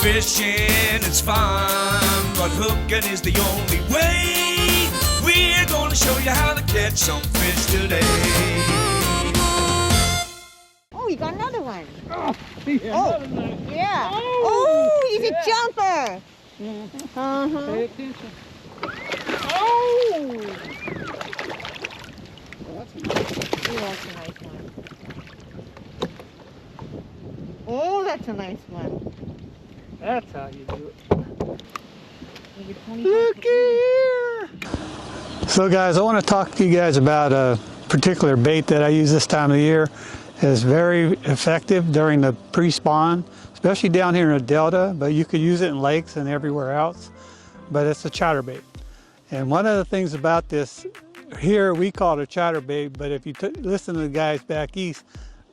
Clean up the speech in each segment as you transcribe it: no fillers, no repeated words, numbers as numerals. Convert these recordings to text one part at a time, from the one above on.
Fishing is fun, but hooking is the only way. We're gonna show you how to catch some fish today. Oh, you got another one. Oh, yeah. Yeah. Oh, he's yeah. a jumper. Pay attention. Oh! Oh, that's a nice one. That's how you do it. Look here! So guys, I want to talk to you guys about a particular bait that I use this time of year. It's very effective during the pre-spawn, especially down here in the delta, but you could use it in lakes and everywhere else. But it's a chatterbait. And one of the things about this, here we call it a chatterbait, but if you listen to the guys back east,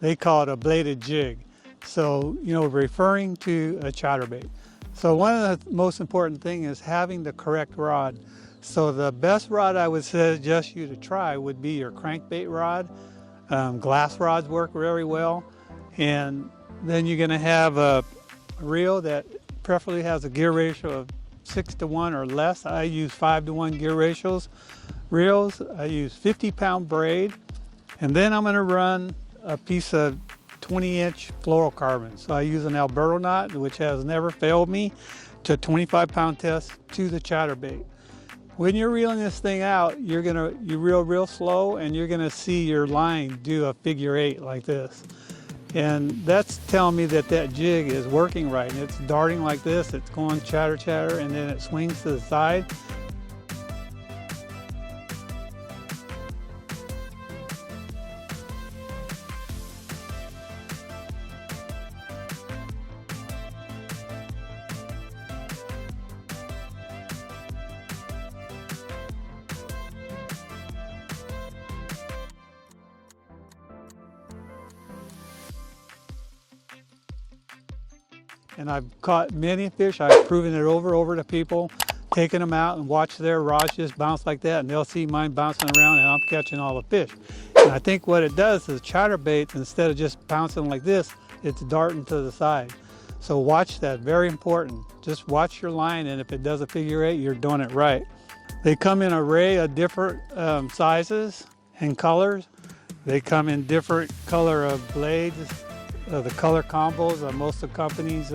they call it a bladed jig. So, you know, referring to a chatterbait. So one of the most important things is having the correct rod. So the best rod I would suggest you to try would be your crankbait rod. Glass rods work very well. And then you're gonna have a reel that preferably has a gear ratio of 6:1 or less. I use 5:1 gear ratios. Reels, I use 50-pound braid. And then I'm gonna run a piece of 20-inch fluorocarbon. So I use an Alberto knot, which has never failed me, to 25-pound test to the chatterbait. When you're reeling this thing out, you reel real slow, and you're gonna see your line do a figure 8 like this. And that's telling me that that jig is working right. And it's darting like this, it's going chatter, chatter, and then it swings to the side. And I've caught many fish. I've proven it over to people, taking them out and watch their rods just bounce like that, and they'll see mine bouncing around and I'm catching all the fish. And I think what it does is chatterbait, instead of just bouncing like this, it's darting to the side. So watch that, very important. Just watch your line, and if it does a figure 8, you're doing it right. They come in an array of different sizes and colors. They come in different color of blades. The color combos, most of the companies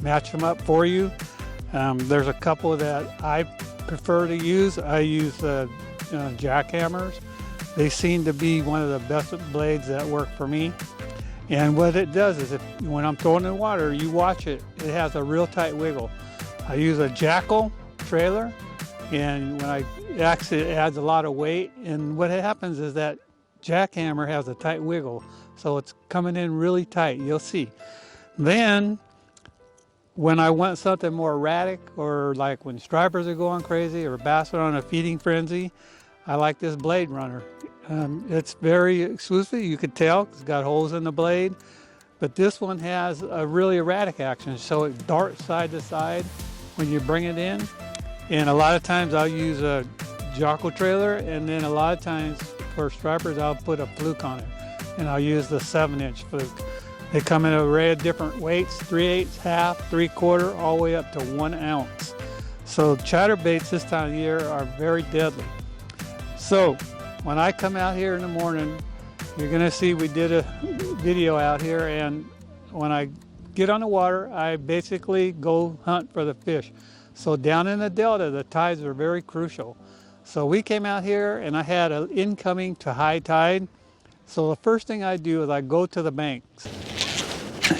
match them up for you. There's a couple that I prefer to use. I use jackhammers. They seem to be one of the best blades that work for me. And what it does is, when I'm throwing in the water, you watch it, it has a real tight wiggle. I use a jackal trailer, and it actually adds a lot of weight, and what happens is that jackhammer has a tight wiggle. So it's coming in really tight, you'll see. Then, when I want something more erratic, or like when stripers are going crazy, or bass are on a feeding frenzy, I like this blade runner. It's very exclusive, you could tell, it's got holes in the blade, but this one has a really erratic action, so it darts side to side when you bring it in. And a lot of times I'll use a jackal trailer, and then a lot of times for stripers I'll put a fluke on it. And I'll use the 7-inch fluke. They come in an array of different weights, 3/8, half, 3/4, all the way up to 1 ounce. So chatterbaits this time of year are very deadly. So when I come out here in the morning, you're gonna see we did a video out here, and when I get on the water, I basically go hunt for the fish. So down in the delta, the tides are very crucial. So we came out here, and I had an incoming to high tide. So the first thing I do is I go to the banks.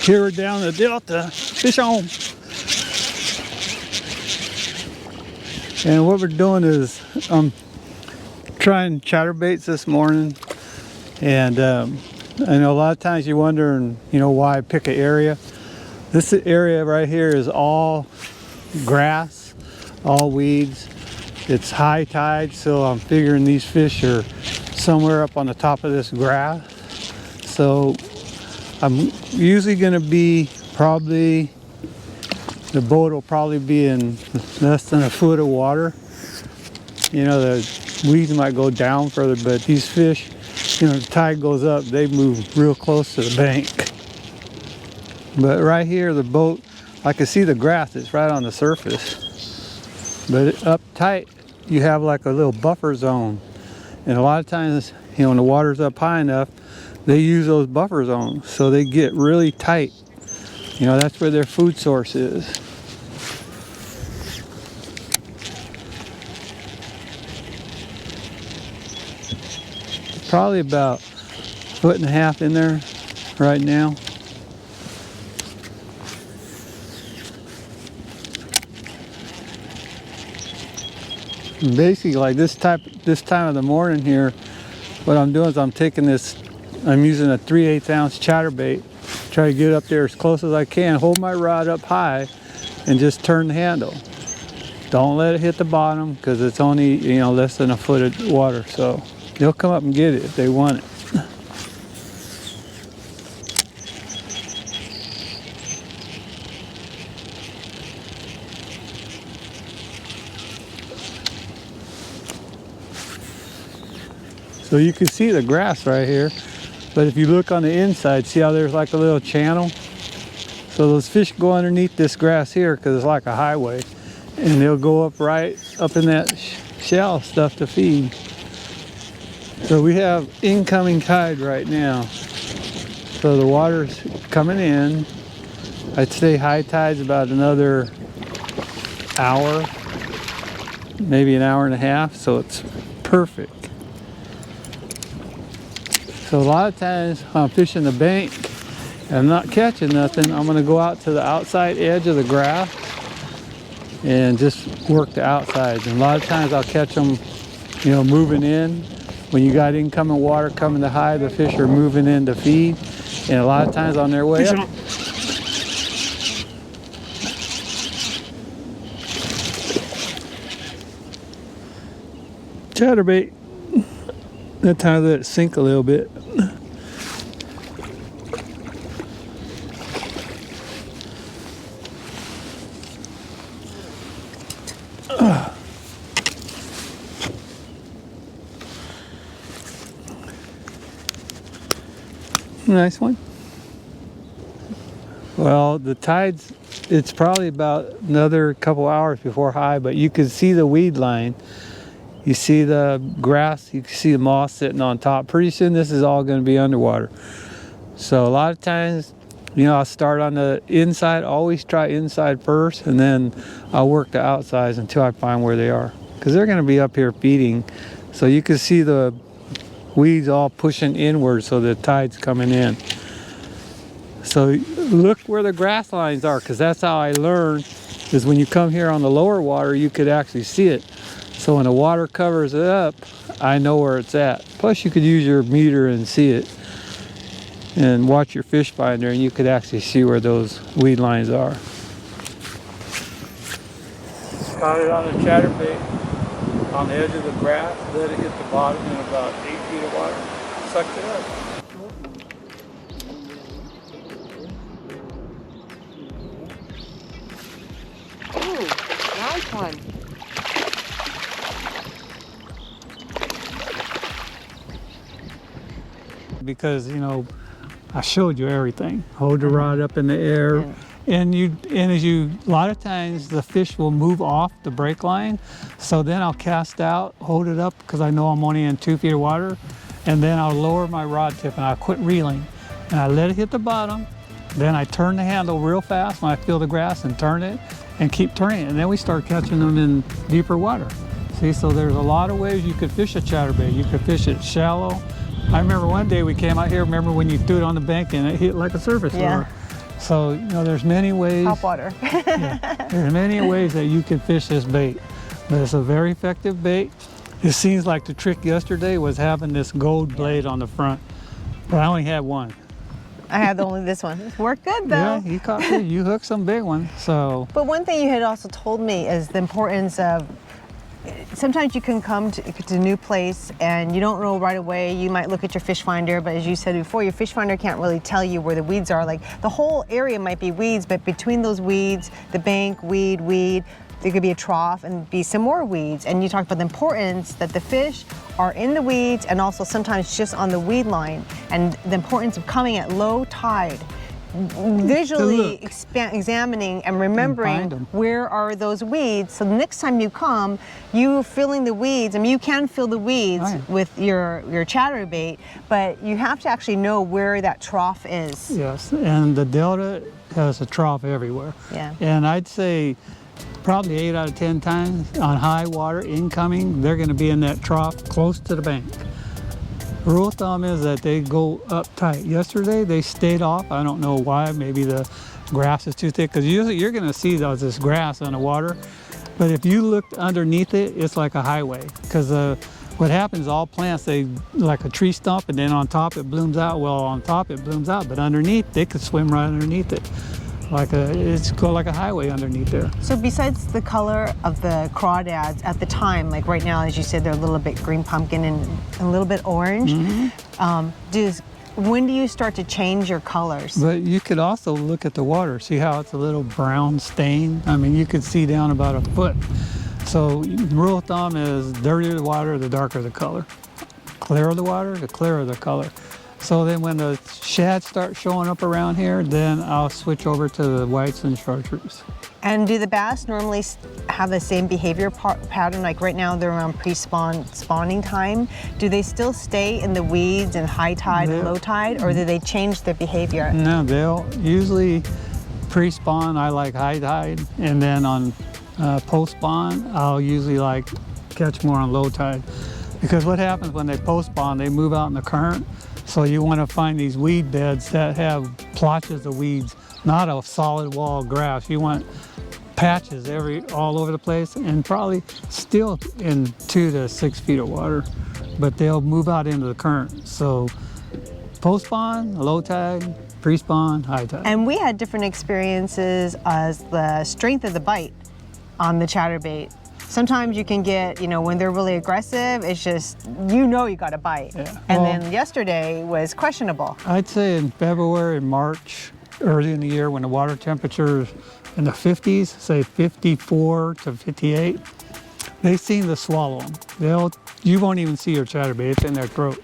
Here down the delta, fish on. And what we're doing is trying chatterbaits this morning. And I know a lot of times you're wondering, you know, why I pick an area. This area right here is all grass, all weeds. It's high tide, so I'm figuring these fish are somewhere up on the top of this grass. So I'm usually going to be the boat will probably be in less than a foot of water. You know, the weeds might go down further, but these fish, you know, the tide goes up, they move real close to the bank. But right here, the boat I can see the grass, it's right on the surface. But up tight, you have like a little buffer zone. And a lot of times, you know, when the water's up high enough, they use those buffer zones. So they get really tight. You know, that's where their food source is. Probably about 1.5 feet in there right now. And basically, like this time of the morning here, what I'm doing is I'm taking this, I'm using a 3/8 ounce chatterbait, try to get up there as close as I can, hold my rod up high, and just turn the handle. Don't let it hit the bottom because it's only, you know, less than a foot of water, so they'll come up and get it if they want it. So you can see the grass right here, but if you look on the inside, see how there's like a little channel? So those fish go underneath this grass here because it's like a highway, and they'll go up right up in that shell stuff to feed. So we have incoming tide right now. So the water's coming in. I'd say high tide's about another hour, maybe an hour and a half, so it's perfect. So a lot of times when I'm fishing the bank and I'm not catching nothing, I'm going to go out to the outside edge of the grass and just work the outsides. And a lot of times I'll catch them, you know, moving in. When you got incoming water coming to high, the fish are moving in to feed. And a lot of times on their way up, chatterbait. That time I let it sink a little bit. Nice one. Well, the tide's, it's probably about another couple hours before high, but you can see the weed line. You see the grass, you can see the moss sitting on top. Pretty soon this is all going to be underwater. So a lot of times, you know, I'll start on the inside, always try inside first, and then I'll work the outsides until I find where they are. Because they're going to be up here feeding. So you can see the weeds all pushing inward so the tide's coming in. So look where the grass lines are, because that's how I learned, is when you come here on the lower water, you could actually see it. So when the water covers it up, I know where it's at. Plus you could use your meter and see it and watch your fish finder, and you could actually see where those weed lines are. Caught it on a chatterbait on the edge of the grass, let it hit the bottom in about 8 feet of water, sucked it up. Ooh, nice one. Because, you know, I showed you everything. Hold the rod up in the air, and a lot of times the fish will move off the break line. So then I'll cast out, hold it up because I know I'm only in 2 feet of water, and then I'll lower my rod tip and I'll quit reeling, and I let it hit the bottom. Then I turn the handle real fast when I feel the grass and turn it and keep turning it, and then we start catching them in deeper water. See, so there's a lot of ways you could fish a chatterbait. You could fish it shallow. I remember one day we came out here, remember when you threw it on the bank and it hit like a surface lure. So, you know, there's many ways. Hot water. Yeah, there's many ways that you can fish this bait. But it's a very effective bait. It seems like the trick yesterday was having this gold blade on the front. But I only had one. I had only this one. It worked good though. Yeah, you caught me. You hooked some big ones. So. But one thing you had also told me is the importance of, sometimes you can come to a new place and you don't know right away. You might look at your fish finder, but as you said before, your fish finder can't really tell you where the weeds are. Like the whole area might be weeds, but between those weeds, the bank, weed, there could be a trough and be some more weeds. And you talked about the importance that the fish are in the weeds and also sometimes just on the weed line, and the importance of coming at low tide visually examining and remembering 'em. where are those weeds. So the next time you come, you feeling the weeds. I mean, you can feel the weeds Right. with your chatterbait, but you have to actually know where that trough is. Yes, and the Delta has a trough everywhere. Yeah. And I'd say probably 8 out of 10 times on high water incoming, they're going to be in that trough close to the bank. Rule of thumb is that they go up tight. Yesterday they stayed off. I don't know why. Maybe the grass is too thick, because usually you're going to see this grass on the water. But if you looked underneath it, it's like a highway. Because what happens, all plants, they like a tree stump, and then on top it blooms out. Well, on top it blooms out, but underneath they could swim right underneath it. It's called like a highway underneath there. So besides the color of the crawdads at the time, like right now, as you said, they're a little bit green pumpkin and a little bit orange. When do you start to change your colors? But you could also look at the water, see how it's a little brown stain. I mean, you could see down about a foot. So rule of thumb is dirtier the water, the darker the color. Clearer the water, the clearer the color. So then when the shads start showing up around here, then I'll switch over to the whites and chartreuse. And do the bass normally have the same behavior pattern? Like right now they're around spawning time. Do they still stay in the weeds and high tide and low tide, or do they change their behavior? No, they'll usually pre-spawn, I like high tide, and then on post-spawn, I'll usually like catch more on low tide. Because what happens when they post-spawn, they move out in the current. So you want to find these weed beds that have plotches of weeds, not a solid wall of grass. You want patches all over the place, and probably still in 2 to 6 feet of water, but they'll move out into the current. So post-spawn, low tide, pre-spawn, high tide. And we had different experiences as the strength of the bite on the chatterbait. Sometimes you can get, when they're really aggressive, it's just, you got a bite. Yeah. And Well, then yesterday was questionable. I'd say in February and March, early in the year, when the water temperature is in the 50s, say 54 to 58, they seem to swallow them. You won't even see your chatterbait, it's in their throat.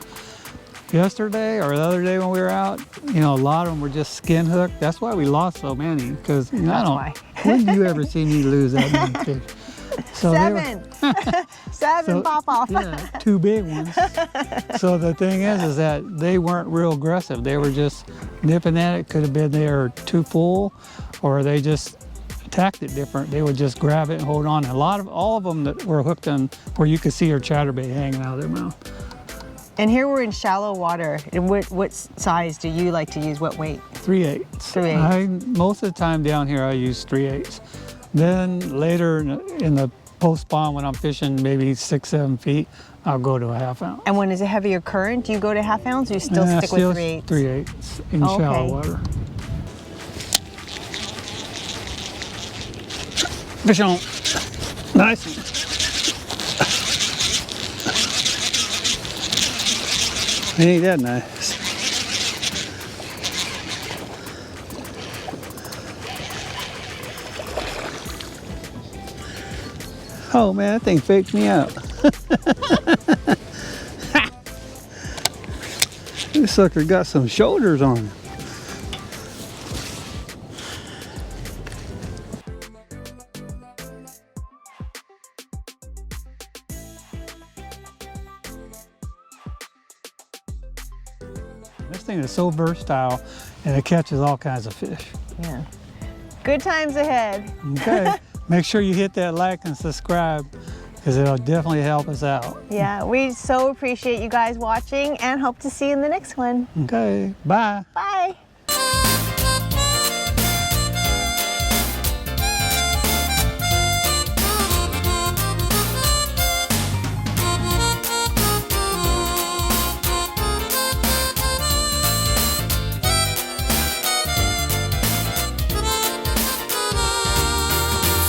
Yesterday or the other day when we were out, a lot of them were just skin hooked. That's why we lost so many, because why. When do you ever see me lose that many fish? So Seven pop off. Yeah, 2 big ones. So the thing is that they weren't real aggressive. They were just nipping at it. Could have been they were too full, or they just attacked it different. They would just grab it and hold on. All of them that were hooked on where you could see your chatterbait hanging out of their mouth. And here we're in shallow water. What size do you like to use? What weight? 3/8. 3/8. Most of the time down here I use 3/8. Then later in the post-spawn, when I'm fishing maybe 6, 7 feet, I'll go to a 1/2 ounce. And when it's a heavier current, do you go to 1/2 ounce, or you still stick with 3/8? 3/8 in shallow water. Fish on. Nice one. Ain't that nice? Oh man, that thing faked me out. This sucker got some shoulders on it. This thing is so versatile, and it catches all kinds of fish. Yeah. Good times ahead. Okay. Make sure you hit that like and subscribe, because it'll definitely help us out. Yeah, we so appreciate you guys watching and hope to see you in the next one. Okay, bye. Bye.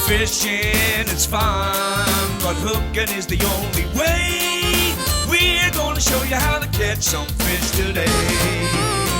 Fishing is fun, but hooking is the only way. We're gonna show you how to catch some fish today.